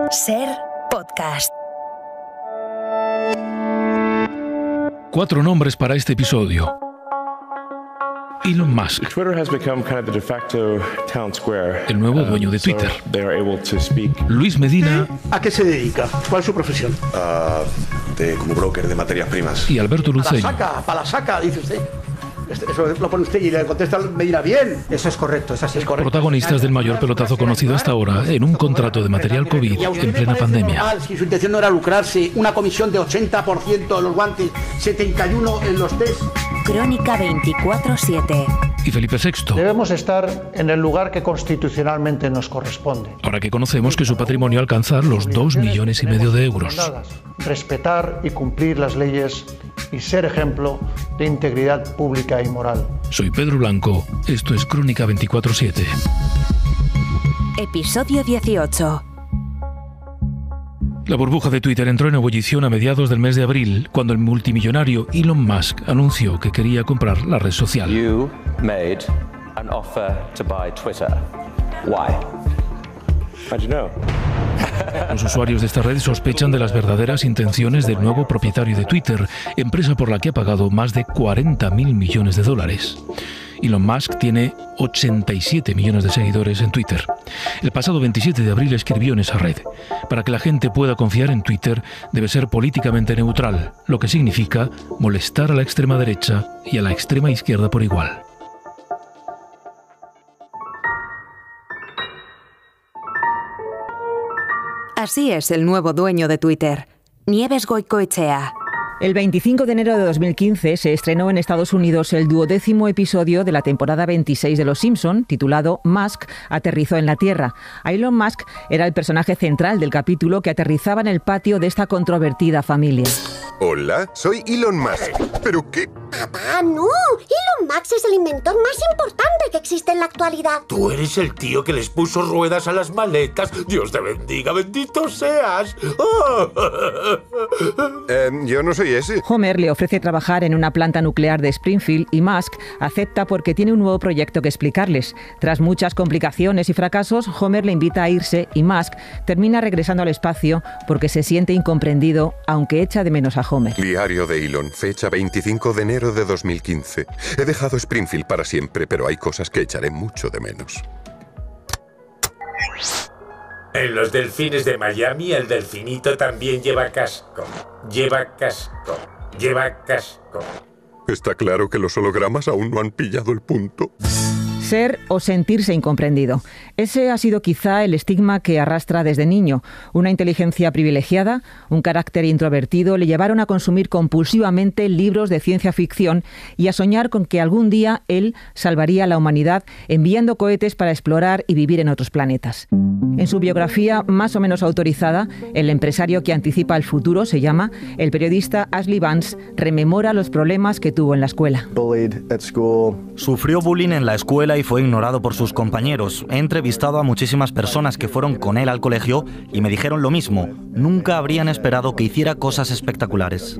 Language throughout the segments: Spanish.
Ser podcast. 4 nombres para este episodio. Elon Musk, el nuevo dueño de Twitter. Luis Medina. ¿A qué se dedica? ¿Cuál es su profesión? Como broker de materias primas. Y Alberto Luceño. Para la saca, dice usted. Eso lo pone usted y le contesta Medina bien. Eso es correcto, es así. Protagonistas del mayor pelotazo conocido hasta ahora en un contrato de material COVID en plena pandemia. Normal, si su intención no era lucrarse, una comisión de 80% en los guantes, 71% en los test. Crónica 24/7. Y Felipe VI. Debemos estar en el lugar que constitucionalmente nos corresponde. Ahora que conocemos que su patrimonio alcanza los 2,5 millones de euros. Respetar y cumplir las leyes y ser ejemplo de integridad pública y moral. Soy Pedro Blanco, esto es Crónica 24/7. Episodio 18. La burbuja de Twitter entró en ebullición a mediados del mes de abril, cuando el multimillonario Elon Musk anunció que quería comprar la red social. You made an offer to buy Twitter. Why? How'd you know? Los usuarios de esta red sospechan de las verdaderas intenciones del nuevo propietario de Twitter, empresa por la que ha pagado más de 40.000 millones de dólares. Elon Musk tiene 87 millones de seguidores en Twitter. El pasado 27 de abril escribió en esa red: para que la gente pueda confiar en Twitter debe ser políticamente neutral, lo que significa molestar a la extrema derecha y a la extrema izquierda por igual. Así es el nuevo dueño de Twitter, Nieves Goicoechea. El 25 de enero de 2015 se estrenó en Estados Unidos el 12º episodio de la temporada 26 de Los Simpson, titulado Musk aterrizó en la Tierra. Elon Musk era el personaje central del capítulo que aterrizaba en el patio de esta controvertida familia. Hola, soy Elon Musk. ¿Pero qué? Papá, no. Elon Musk es el inventor más importante que existe en la actualidad. Tú eres el tío que les puso ruedas a las maletas. Dios te bendiga, bendito seas. Yo no soy ese. Homer le ofrece trabajar en una planta nuclear de Springfield y Musk acepta porque tiene un nuevo proyecto que explicarles. Tras muchas complicaciones y fracasos, Homer le invita a irse y Musk termina regresando al espacio porque se siente incomprendido, aunque echa de menos a Homer. Diario de Elon, fecha 25 de enero de 2015. He dejado Springfield para siempre, pero hay cosas que echaré mucho de menos. En los delfines de Miami, el delfinito también lleva casco. Lleva casco. Lleva casco. Está claro que los hologramas aún no han pillado el punto. Ser o sentirse incomprendido. Ese ha sido quizá el estigma que arrastra desde niño. Una inteligencia privilegiada, un carácter introvertido le llevaron a consumir compulsivamente libros de ciencia ficción y a soñar con que algún día él salvaría a la humanidad enviando cohetes para explorar y vivir en otros planetas. En su biografía más o menos autorizada, El empresario que anticipa el futuro se llama, el periodista Ashley Vance rememora los problemas que tuvo en la escuela. Sufrió bullying en la escuela y fue ignorado por sus compañeros. He entrevistado a muchísimas personas que fueron con él al colegio y me dijeron lo mismo. Nunca habrían esperado que hiciera cosas espectaculares.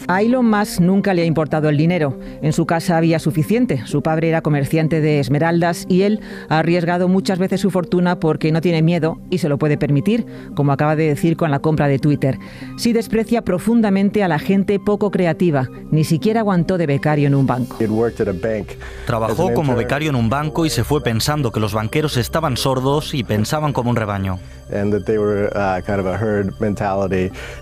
A Elon Musk nunca le ha importado el dinero. En su casa había suficiente. Su padre era comerciante de esmeraldas y él ha arriesgado muchas veces su fortuna porque no tiene miedo y se lo puede permitir, como acaba de decir con la compra de Twitter. Sí desprecia profundamente a la gente poco creativa. Ni siquiera aguantó de becario en un banco. Trabajó como becario en un banco y se fue pensando que los banqueros estaban sordos y pensaban como un rebaño.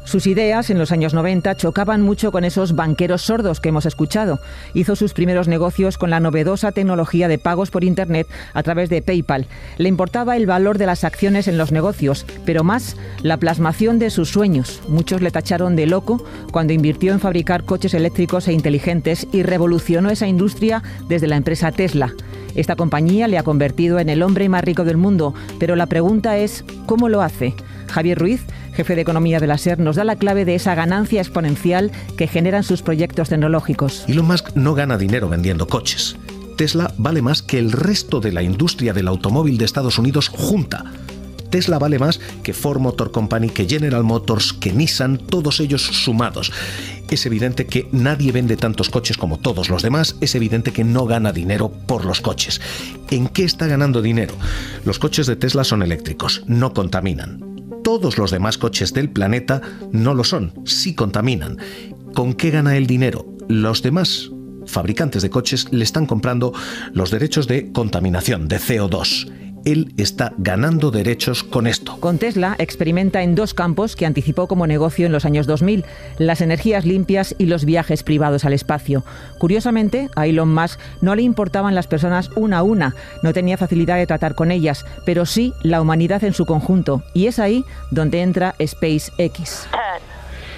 Sus ideas en los años 90 chocaban mucho con esos banqueros sordos que hemos escuchado. Hizo sus primeros negocios con la novedosa tecnología de pagos por Internet a través de PayPal. Le importaba el valor de las acciones en los negocios, pero más la plasmación de sus sueños. Muchos le tacharon de loco cuando invirtió en fabricar coches eléctricos e inteligentes y revolucionó esa industria desde la empresa Tesla. Esta compañía le ha convertido en el hombre más rico del mundo, pero la pregunta es, ¿cómo lo hace? Javier Ruiz, jefe de economía de la SER, nos da la clave de esa ganancia exponencial que generan sus proyectos tecnológicos. Elon Musk no gana dinero vendiendo coches. Tesla vale más que el resto de la industria del automóvil de Estados Unidos junta. Tesla vale más que Ford Motor Company, que General Motors, que Nissan, todos ellos sumados. Es evidente que nadie vende tantos coches como todos los demás, es evidente que no gana dinero por los coches. ¿En qué está ganando dinero? Los coches de Tesla son eléctricos, no contaminan. Todos los demás coches del planeta no lo son, sí contaminan. ¿Con qué gana el dinero? Los demás fabricantes de coches le están comprando los derechos de contaminación, de CO2. Él está ganando derechos con esto. Con Tesla experimenta en dos campos que anticipó como negocio en los años 2000, las energías limpias y los viajes privados al espacio. Curiosamente, a Elon Musk no le importaban las personas una a una, no tenía facilidad de tratar con ellas, pero sí la humanidad en su conjunto. Y es ahí donde entra SpaceX. 10,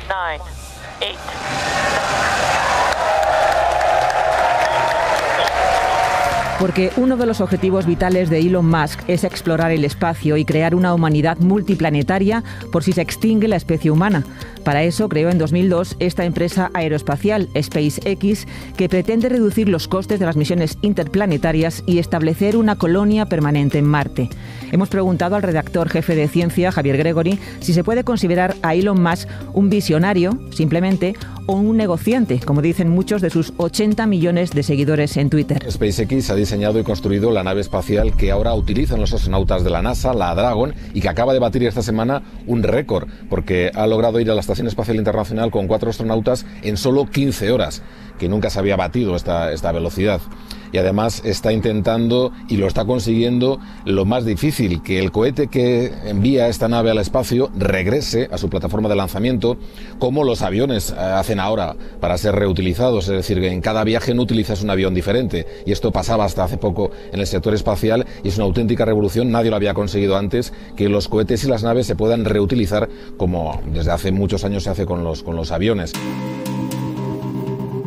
9, 8... Porque uno de los objetivos vitales de Elon Musk es explorar el espacio y crear una humanidad multiplanetaria por si se extingue la especie humana. Para eso creó en 2002 esta empresa aeroespacial, SpaceX, que pretende reducir los costes de las misiones interplanetarias y establecer una colonia permanente en Marte. Hemos preguntado al redactor jefe de ciencia, Javier Gregory, si se puede considerar a Elon Musk un visionario, simplemente, o un negociante, como dicen muchos de sus 80 millones de seguidores en Twitter. SpaceX ha diseñado y construido la nave espacial que ahora utilizan los astronautas de la NASA, la Dragon, y que acaba de batir esta semana un récord, porque ha logrado ir a la Estación Espacial Internacional con 4 astronautas en solo 15 horas, que nunca se había batido esta velocidad. Y además está intentando, y lo está consiguiendo, lo más difícil, que el cohete que envía esta nave al espacio regrese a su plataforma de lanzamiento, como los aviones hacen ahora para ser reutilizados. Es decir, que en cada viaje no utilizas un avión diferente, y esto pasaba hasta hace poco en el sector espacial, y es una auténtica revolución. Nadie lo había conseguido antes, que los cohetes y las naves se puedan reutilizar, como desde hace muchos años se hace con los aviones.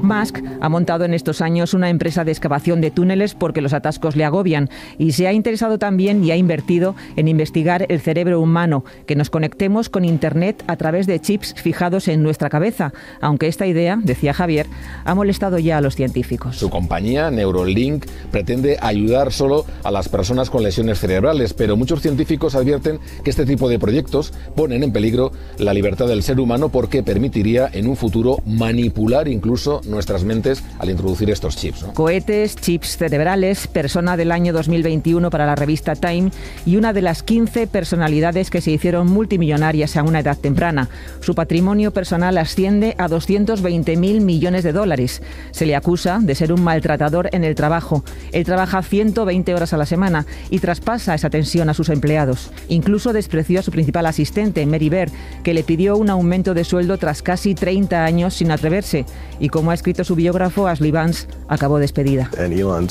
Musk ha montado en estos años una empresa de excavación de túneles porque los atascos le agobian, y se ha interesado también y ha invertido en investigar el cerebro humano, que nos conectemos con Internet a través de chips fijados en nuestra cabeza, aunque esta idea, decía Javier, ha molestado ya a los científicos. Su compañía, Neuralink, pretende ayudar solo a las personas con lesiones cerebrales, pero muchos científicos advierten que este tipo de proyectos ponen en peligro la libertad del ser humano, porque permitiría en un futuro manipular incluso nuestras mentes al introducir estos chips, ¿no? Cohetes, chips cerebrales, persona del año 2021 para la revista Time y una de las 15 personalidades que se hicieron multimillonarias a una edad temprana. Su patrimonio personal asciende a 220.000 millones de dólares. Se le acusa de ser un maltratador en el trabajo. Él trabaja 120 horas a la semana y traspasa esa tensión a sus empleados. Incluso despreció a su principal asistente, Mary Bear, que le pidió un aumento de sueldo tras casi 30 años sin atreverse. Y como ha escrito su biógrafo, Ashley Vance acabó despedida. Elon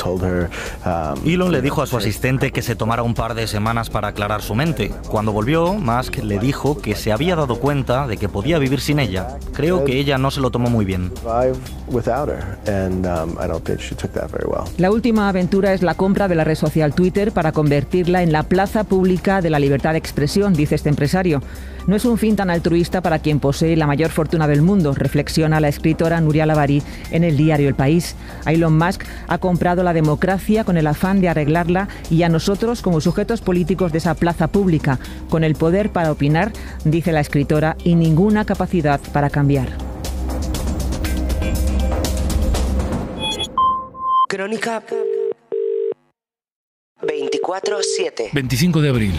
le dijo a su asistente que se tomara un par de semanas para aclarar su mente. Cuando volvió, Musk le dijo que se había dado cuenta de que podía vivir sin ella. Creo que ella no se lo tomó muy bien. La última aventura es la compra de la red social Twitter para convertirla en la plaza pública de la libertad de expresión, dice este empresario. No es un fin tan altruista para quien posee la mayor fortuna del mundo, reflexiona la escritora Nuria Lavari en el diario El País. Elon Musk ha comprado la democracia con el afán de arreglarla y a nosotros como sujetos políticos de esa plaza pública, con el poder para opinar, dice la escritora, y ninguna capacidad para cambiar. Crónica 24/7. 25 de abril.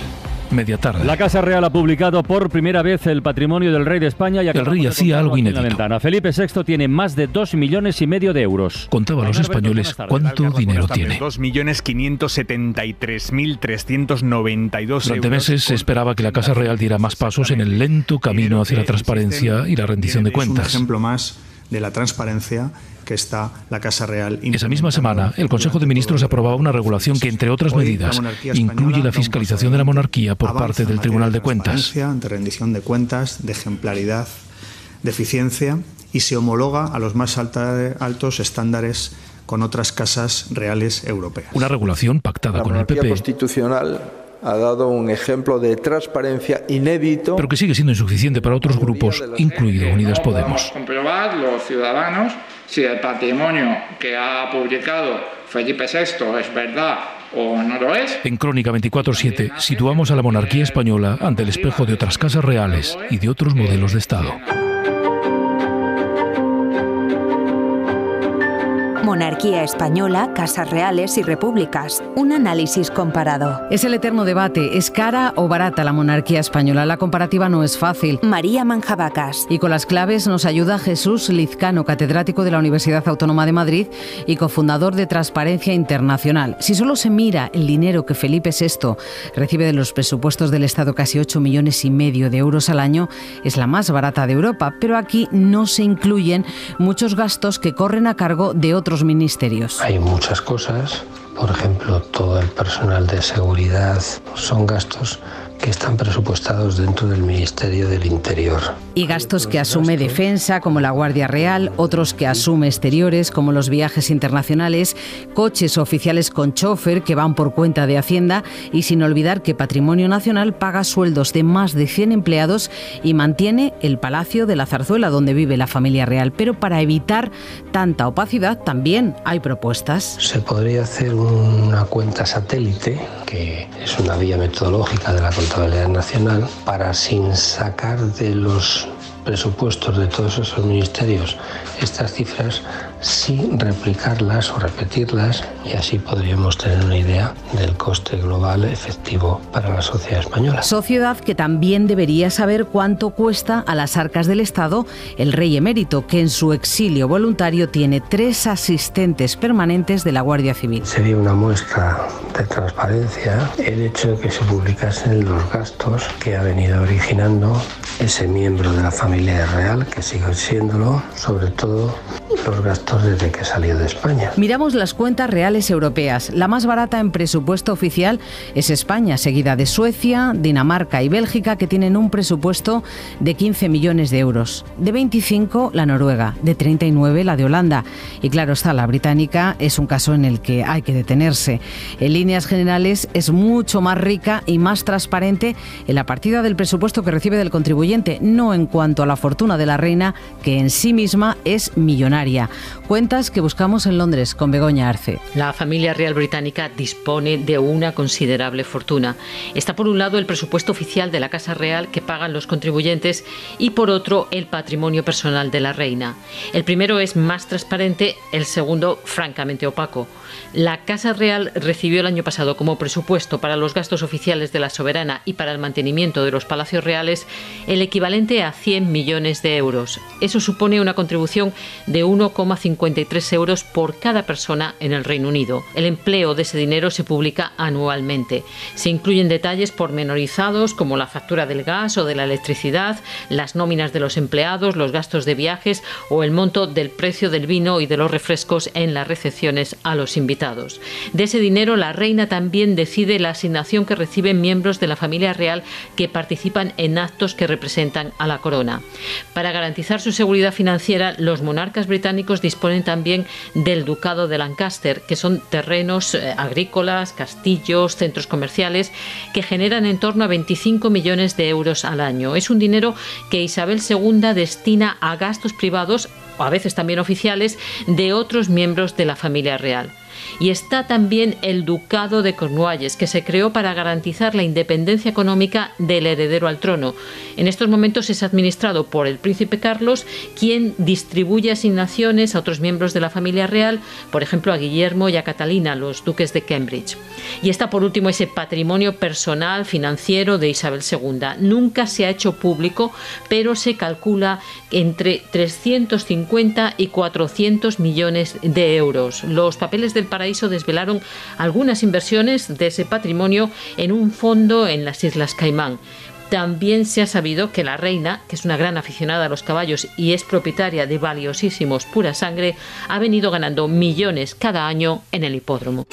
Media tarde. La Casa Real ha publicado por primera vez el patrimonio del rey de España. El rey hacía algo inédito. Felipe VI tiene más de 2,5 millones de euros. Contaba a los españoles cuánto dinero tiene. 2.573.392 euros. Durante meses se esperaba que la Casa Real diera más pasos en el lento camino hacia la transparencia y la rendición de cuentas. Es un ejemplo más de la transparencia que está la Casa Real. Esa misma semana, el Consejo de Ministros aprobaba una regulación que, entre otras medidas, incluye la fiscalización de la monarquía por parte del Tribunal de Cuentas. De rendición de cuentas, de ejemplaridad, de eficiencia, y se homologa a los más altos estándares con otras casas reales europeas. Una regulación pactada con el PP. La monarquía constitucional ha dado un ejemplo de transparencia inédito, pero que sigue siendo insuficiente para otros grupos, incluido Unidas Podemos. Comprobar los ciudadanos si el patrimonio que ha publicado Felipe VI es verdad o no lo es. En Crónica 24/7 situamos a la monarquía española ante el espejo de otras casas reales y de otros modelos de Estado. Monarquía española, casas reales y repúblicas. Un análisis comparado. Es el eterno debate. ¿Es cara o barata la monarquía española? La comparativa no es fácil. María Manjabacas. Y con las claves nos ayuda Jesús Lizcano, catedrático de la Universidad Autónoma de Madrid y cofundador de Transparencia Internacional. Si solo se mira el dinero que Felipe VI recibe de los presupuestos del Estado, casi 8,5 millones de euros al año, es la más barata de Europa, pero aquí no se incluyen muchos gastos que corren a cargo de otros ministerios. Hay muchas cosas, por ejemplo, todo el personal de seguridad, son gastos que están presupuestados dentro del Ministerio del Interior. Y gastos que asume Defensa, como la Guardia Real, otros que asume Exteriores, como los viajes internacionales, coches oficiales con chofer que van por cuenta de Hacienda, y sin olvidar que Patrimonio Nacional paga sueldos de más de 100 empleados y mantiene el Palacio de la Zarzuela, donde vive la familia real. Pero para evitar tanta opacidad también hay propuestas. Se podría hacer una cuenta satélite, que es una vía metodológica de la Contabilidad Nacional, para, sin sacar de los presupuestos de todos esos ministerios estas cifras, sí replicarlas o repetirlas, y así podríamos tener una idea del coste global efectivo para la sociedad española. Sociedad que también debería saber cuánto cuesta a las arcas del Estado el rey emérito, que en su exilio voluntario tiene 3 asistentes permanentes de la Guardia Civil. Sería una muestra de transparencia el hecho de que se publicasen los gastos que ha venido originando ese miembro de la familia real, que sigue siéndolo, sobre todo los gastos desde que salió de España. Miramos las cuentas reales europeas. La más barata en presupuesto oficial es España, seguida de Suecia, Dinamarca y Bélgica, que tienen un presupuesto de 15 millones de euros. De 25 la Noruega, de 39 la de Holanda. Y claro está, la británica es un caso en el que hay que detenerse. En líneas generales es mucho más rica y más transparente en la partida del presupuesto que recibe del contribuyente, no en cuanto a la fortuna de la reina, que en sí misma es millonaria. Cuentas que buscamos en Londres con Begoña Arce. La familia real británica dispone de una considerable fortuna. Está por un lado el presupuesto oficial de la Casa Real que pagan los contribuyentes y por otro el patrimonio personal de la reina. El primero es más transparente, el segundo francamente opaco. La Casa Real recibió el año pasado como presupuesto para los gastos oficiales de la soberana y para el mantenimiento de los palacios reales el equivalente a 100 millones de euros. Eso supone una contribución de 1,53 euros por cada persona en el Reino Unido. El empleo de ese dinero se publica anualmente. Se incluyen detalles pormenorizados como la factura del gas o de la electricidad, las nóminas de los empleados, los gastos de viajes o el monto del precio del vino y de los refrescos en las recepciones a los invitados. De ese dinero, la reina también decide la asignación que reciben miembros de la familia real que participan en actos que representan a la corona. Para garantizar su seguridad financiera, los monarcas británicos disponen también del Ducado de Lancaster, que son terrenos agrícolas, castillos, centros comerciales, que generan en torno a 25 millones de euros al año. Es un dinero que Isabel II destina a gastos privados, o a veces también oficiales, de otros miembros de la familia real. Y está también el Ducado de Cornualles, que se creó para garantizar la independencia económica del heredero al trono. En estos momentos es administrado por el príncipe Carlos, quien distribuye asignaciones a otros miembros de la familia real, por ejemplo a Guillermo y a Catalina, los duques de Cambridge. Y está por último ese patrimonio personal financiero de Isabel II. Nunca se ha hecho público, pero se calcula entre 350 y 400 millones de euros. Los papeles del Paraíso desvelaron algunas inversiones de ese patrimonio en un fondo en las Islas Caimán. También se ha sabido que la reina, que es una gran aficionada a los caballos y es propietaria de valiosísimos Pura Sangre, ha venido ganando millones cada año en el hipódromo.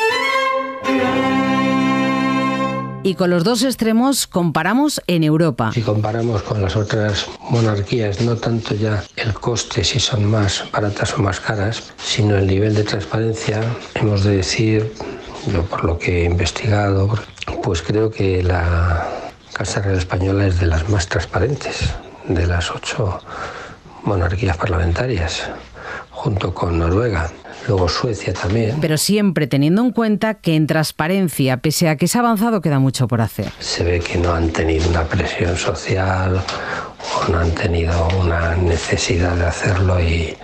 Y con los dos extremos comparamos en Europa. Si comparamos con las otras monarquías, no tanto ya el coste, si son más baratas o más caras, sino el nivel de transparencia, hemos de decir, yo por lo que he investigado, pues creo que la Casa Real Española es de las más transparentes de las 8 monarquías parlamentarias, junto con Noruega. Luego Suecia también. Pero siempre teniendo en cuenta que en transparencia, pese a que se ha avanzado, queda mucho por hacer. Se ve que no han tenido una presión social o no han tenido una necesidad de hacerlo y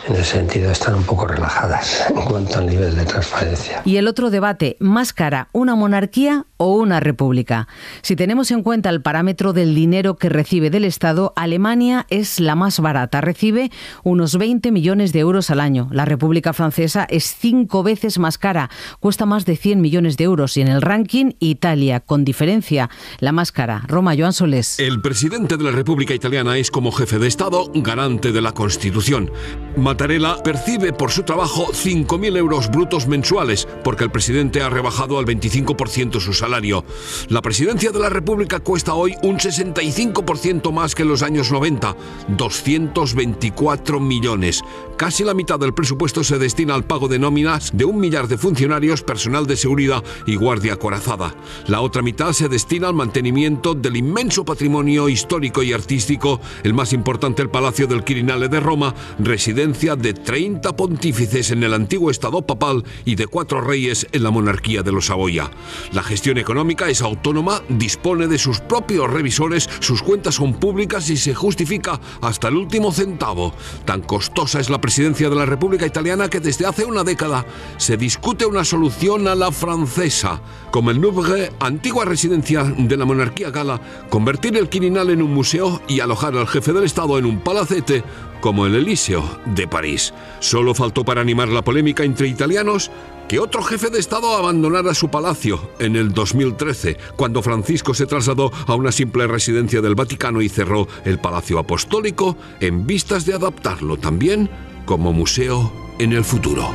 en ese sentido están un poco relajadas en cuanto al nivel de transparencia. Y el otro debate, ¿más cara una monarquía o una república? Si tenemos en cuenta el parámetro del dinero que recibe del Estado, Alemania es la más barata, recibe unos 20 millones de euros al año. La República Francesa es 5 veces más cara, cuesta más de 100 millones de euros. Y en el ranking, Italia, con diferencia, la más cara. Roma, Joan Solés. El presidente de la República Italiana es, como jefe de Estado, garante de la Constitución. Mattarella percibe por su trabajo 5.000 euros brutos mensuales, porque el presidente ha rebajado al 25% su salario. La presidencia de la República cuesta hoy un 65% más que en los años 90, 224 millones. Casi la mitad del presupuesto se destina al pago de nóminas de 1 millar de funcionarios, personal de seguridad y guardia acorazada. La otra mitad se destina al mantenimiento del inmenso patrimonio histórico y artístico, el más importante el Palacio del Quirinale de Roma, residencia de 30 pontífices en el antiguo estado papal y de 4 reyes en la monarquía de los Saboya. La gestión económica es autónoma, dispone de sus propios revisores, sus cuentas son públicas y se justifica hasta el último centavo. Tan costosa es la presidencia de la República Italiana que desde hace una década se discute una solución a la francesa, como el Louvre, antigua residencia de la monarquía gala, convertir el Quirinal en un museo y alojar al jefe del Estado en un palacete como el Elíseo de París. Solo faltó para animar la polémica entre italianos que otro jefe de Estado abandonara su palacio en el 2013, cuando Francisco se trasladó a una simple residencia del Vaticano y cerró el Palacio Apostólico en vistas de adaptarlo también como museo en el futuro.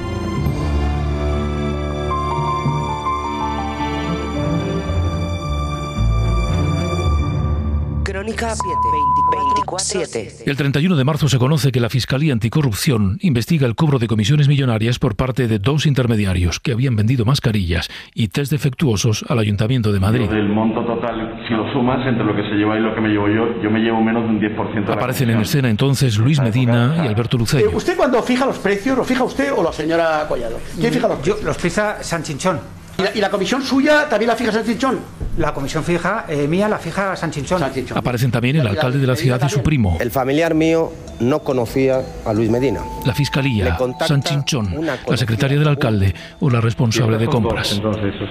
Crónica 24/7. El 31 de marzo se conoce que la Fiscalía Anticorrupción investiga el cobro de comisiones millonarias por parte de 2 intermediarios que habían vendido mascarillas y test defectuosos al Ayuntamiento de Madrid. El monto total, si lo sumas entre lo que se lleva y lo que me llevo yo me llevo menos de un 10%. Aparecen en escena entonces Luis Medina y Alberto Luceño. ¿Usted cuando fija los precios, los fija usted o la señora Collado? ¿Quién fija los precios? Los fija Sanchinchón. ¿Y la comisión suya también la fija Sanchinchón? La comisión fija mía la fija Sanchinchón. Aparecen también el alcalde de la ciudad y su primo. El familiar mío no conocía a Luis Medina. La fiscalía, Sanchinchón, la secretaria del alcalde o la responsable de compras.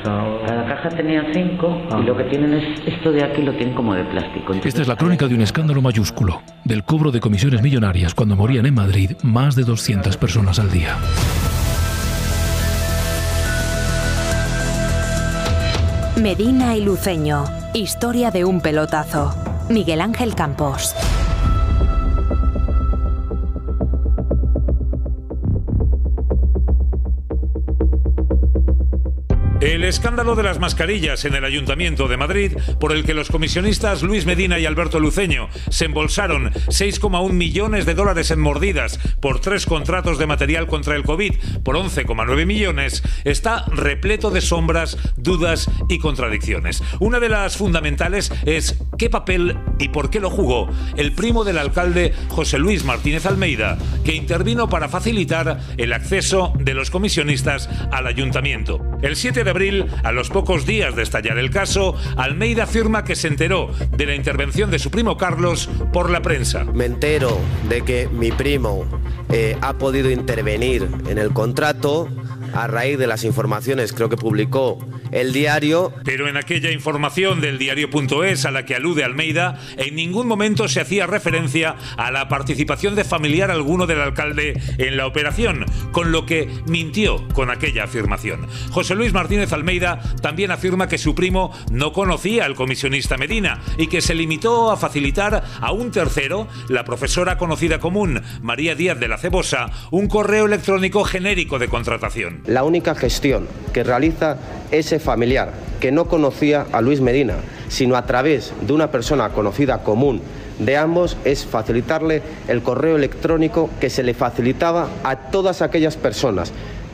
Cada caja tenía 5 y lo que tienen es esto de aquí, lo tienen como de plástico. Esta es la crónica de un escándalo mayúsculo, del cobro de comisiones millonarias cuando morían en Madrid más de 200 personas al día. Medina y Luceño. Historia de un pelotazo. Miguel Ángel Campos. El escándalo de las mascarillas en el Ayuntamiento de Madrid, por el que los comisionistas Luis Medina y Alberto Luceño se embolsaron 6,1 millones de dólares en mordidas por 3 contratos de material contra el COVID por 11,9 millones, está repleto de sombras, dudas y contradicciones. Una de las fundamentales es qué papel y por qué lo jugó el primo del alcalde José Luis Martínez Almeida, que intervino para facilitar el acceso de los comisionistas al ayuntamiento. El 7 de abril, a los pocos días de estallar el caso, Almeida afirma que se enteró de la intervención de su primo Carlos por la prensa. Me entero de que mi primo ha podido intervenir en el contrato a raíz de las informaciones, creo que publicó el diario. Pero en aquella información del diario.es a la que alude Almeida, en ningún momento se hacía referencia a la participación de familiar alguno del alcalde en la operación, con lo que mintió con aquella afirmación. José Luis Martínez Almeida también afirma que su primo no conocía al comisionista Medina y que se limitó a facilitar a un tercero, la profesora conocida común María Díaz de la Cebosa, un correo electrónico genérico de contratación. La única gestión que realiza ese familiar que no conocía a Luis Medina, sino a través de una persona conocida común de ambos, es facilitarle el correo electrónico que se le facilitaba a todas aquellas personas,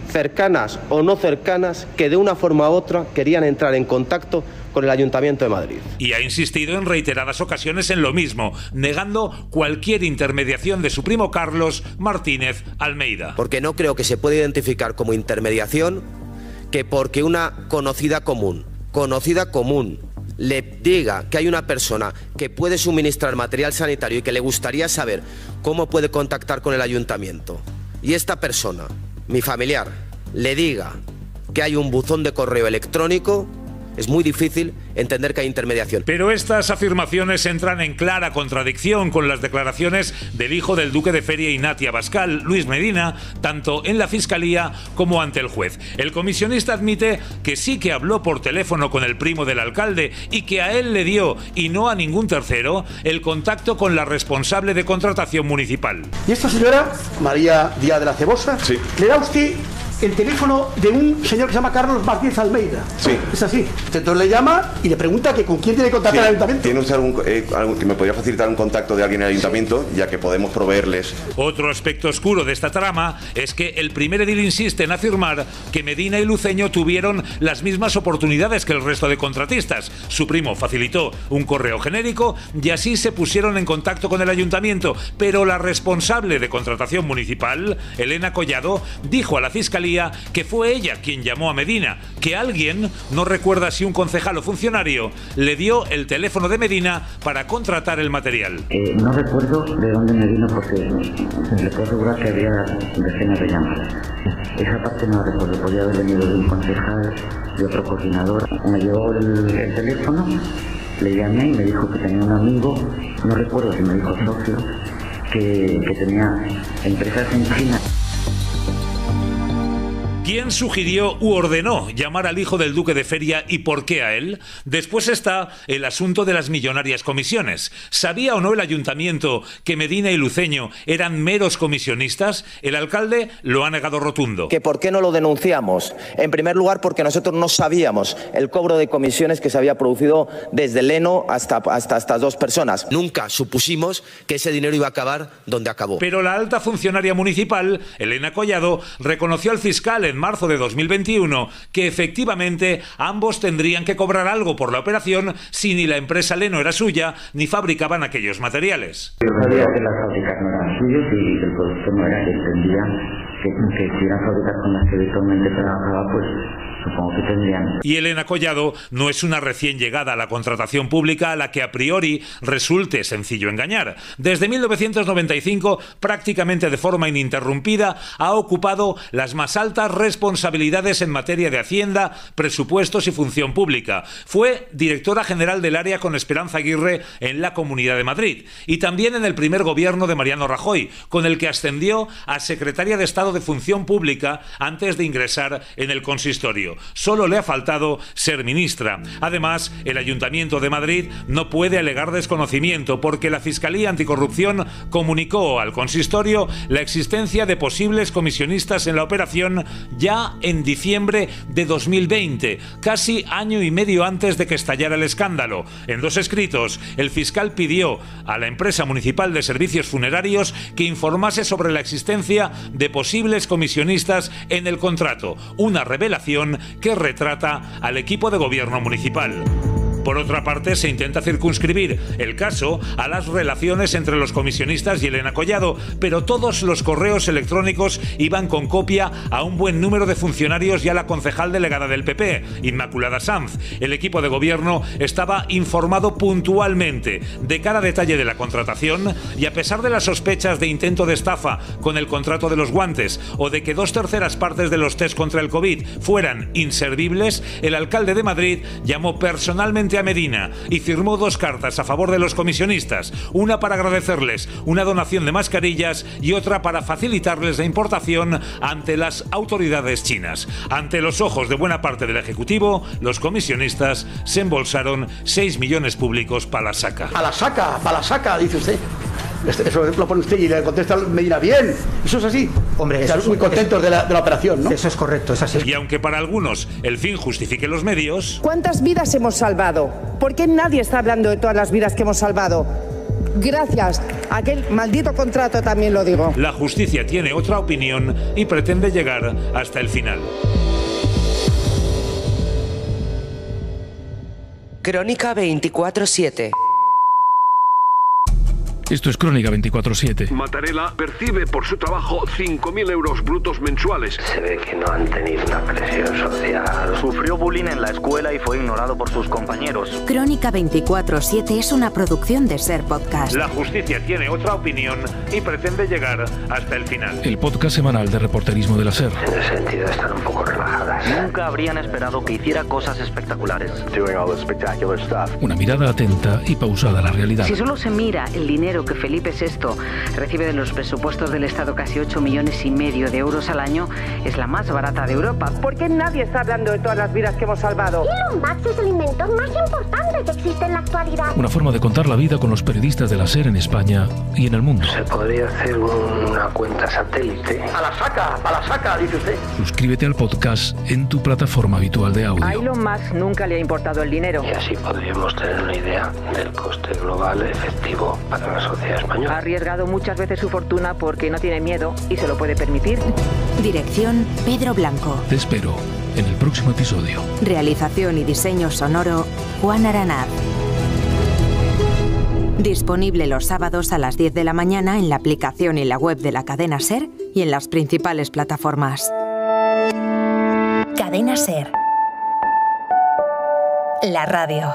cercanas o no cercanas, que de una forma u otra querían entrar en contacto con el Ayuntamiento de Madrid. Y ha insistido en reiteradas ocasiones en lo mismo, negando cualquier intermediación de su primo Carlos Martínez Almeida. Porque no creo que se pueda identificar como intermediación que porque una conocida común le diga que hay una persona que puede suministrar material sanitario y que le gustaría saber cómo puede contactar con el ayuntamiento, y esta persona, mi familiar, le diga que hay un buzón de correo electrónico, es muy difícil entender que hay intermediación. Pero estas afirmaciones entran en clara contradicción con las declaraciones del hijo del duque de Feria y Natia Bascal, Luis Medina, tanto en la Fiscalía como ante el juez. El comisionista admite que sí que habló por teléfono con el primo del alcalde y que a él le dio, y no a ningún tercero, el contacto con la responsable de contratación municipal. ¿Y esta señora, María Díaz de la Cebosa, le da a usted el teléfono de un señor que se llama Carlos Martínez Almeida? Sí. Es así. Entonces le llama y le pregunta que con quién tiene que contactar el ayuntamiento. ¿Tiene usted algún que me podría facilitar un contacto de alguien en el ayuntamiento, ya que podemos proveerles? Otro aspecto oscuro de esta trama es que el primer edil insiste en afirmar que Medina y Luceño tuvieron las mismas oportunidades que el resto de contratistas. Su primo facilitó un correo genérico y así se pusieron en contacto con el ayuntamiento, pero la responsable de contratación municipal, Elena Collado, dijo a la Fiscalía que fue ella quien llamó a Medina, que alguien, no recuerda si un concejal o funcionario, le dio el teléfono de Medina para contratar el material. No recuerdo de dónde me vino porque le puedo asegurar que había decenas de llamadas. Esa parte no la recuerdo, podía haber venido de un concejal, de otro coordinador. Me llevó el teléfono, le llamé y me dijo que tenía un amigo, no recuerdo si me dijo socio, que tenía empresas en China. ¿Quién sugirió u ordenó llamar al hijo del duque de Feria y por qué a él? Después está el asunto de las millonarias comisiones. ¿Sabía o no el ayuntamiento que Medina y Luceño eran meros comisionistas? El alcalde lo ha negado rotundo. ¿Que por qué no lo denunciamos? En primer lugar, porque nosotros no sabíamos el cobro de comisiones que se había producido desde Leno hasta estas dos personas. Nunca supusimos que ese dinero iba a acabar donde acabó. Pero la alta funcionaria municipal, Elena Collado, reconoció al fiscal en marzo de 2021 que efectivamente ambos tendrían que cobrar algo por la operación si ni la empresa Leno era suya ni fabricaban aquellos materiales. Yo sabía que las fábricas no eran suyas y que el producto no era, que entendía que si eran fábricas con las que habitualmente trabajaba, pues supongo que tendrían. Y Elena Collado no es una recién llegada a la contratación pública a la que a priori resulte sencillo engañar. Desde 1995, prácticamente de forma ininterrumpida, ha ocupado las más altas responsabilidades en materia de Hacienda, presupuestos y función pública. Fue directora general del área con Esperanza Aguirre en la Comunidad de Madrid y también en el primer gobierno de Mariano Rajoy, con el que ascendió a secretaria de Estado de Función Pública antes de ingresar en el consistorio. Solo le ha faltado ser ministra. Además, el Ayuntamiento de Madrid no puede alegar desconocimiento porque la Fiscalía Anticorrupción comunicó al consistorio la existencia de posibles comisionistas en la operación ya en diciembre de 2020, casi año y medio antes de que estallara el escándalo. En dos escritos, el fiscal pidió a la empresa municipal de servicios funerarios que informase sobre la existencia de posibles comisionistas en el contrato, una revelación que retrata al equipo de gobierno municipal. Por otra parte, se intenta circunscribir el caso a las relaciones entre los comisionistas y Elena Collado, pero todos los correos electrónicos iban con copia a un buen número de funcionarios y a la concejal delegada del PP, Inmaculada Sanz. El equipo de gobierno estaba informado puntualmente de cada detalle de la contratación y a pesar de las sospechas de intento de estafa con el contrato de los guantes o de que 2/3 partes de los test contra el COVID fueran inservibles, el alcalde de Madrid llamó personalmente a Medina y firmó 2 cartas a favor de los comisionistas, una para agradecerles una donación de mascarillas y otra para facilitarles la importación ante las autoridades chinas. Ante los ojos de buena parte del Ejecutivo, los comisionistas se embolsaron 6 millones públicos para la saca. A la saca, dice usted. Eso lo pone usted y le contesta Medina bien. Eso es así. Hombre, están muy contentos de la operación, ¿no? Eso es correcto, es así. Y aunque para algunos el fin justifique los medios... ¿Cuántas vidas hemos salvado? ¿Por qué nadie está hablando de todas las vidas que hemos salvado? Gracias a aquel maldito contrato, también lo digo. La justicia tiene otra opinión y pretende llegar hasta el final. Crónica 24/7. Esto es Crónica 24/7. Mattarella percibe por su trabajo 5.000 euros brutos mensuales. Se ve que no han tenido una presión social. Sufrió Sufrió bullying en la escuela y fue ignorado por sus compañeros. Crónica 24/7 es una producción de SER Podcast. La justicia tiene otra opinión y pretende llegar hasta el final. El podcast semanal de reporterismo de la SER. En ese sentido están un poco relajadas. Nunca habrían esperado que hiciera cosas espectaculares. Una mirada atenta y pausada a la realidad. Si solo se mira el dinero que Felipe VI recibe de los presupuestos del Estado, casi 8,5 millones de euros al año, es la más barata de Europa. ¿Por qué nadie está hablando de todas las vidas que hemos salvado? Elon Musk es el inventor más importante que existe en la actualidad. Una forma de contar la vida con los periodistas de la SER en España y en el mundo. Se podría hacer una cuenta satélite. A la saca, dice usted. Suscríbete al podcast en tu plataforma habitual de audio. A Elon Musk nunca le ha importado el dinero. Y así podríamos tener una idea del coste global efectivo para la sociedad española. Ha arriesgado muchas veces su fortuna porque no tiene miedo y se lo puede permitir. Dirección: Pedro Blanco. Te espero en el próximo episodio. Realización y diseño sonoro: Juan Aranaz. Disponible los sábados a las 10 de la mañana en la aplicación y la web de la cadena SER y en las principales plataformas. Cadena SER. La radio.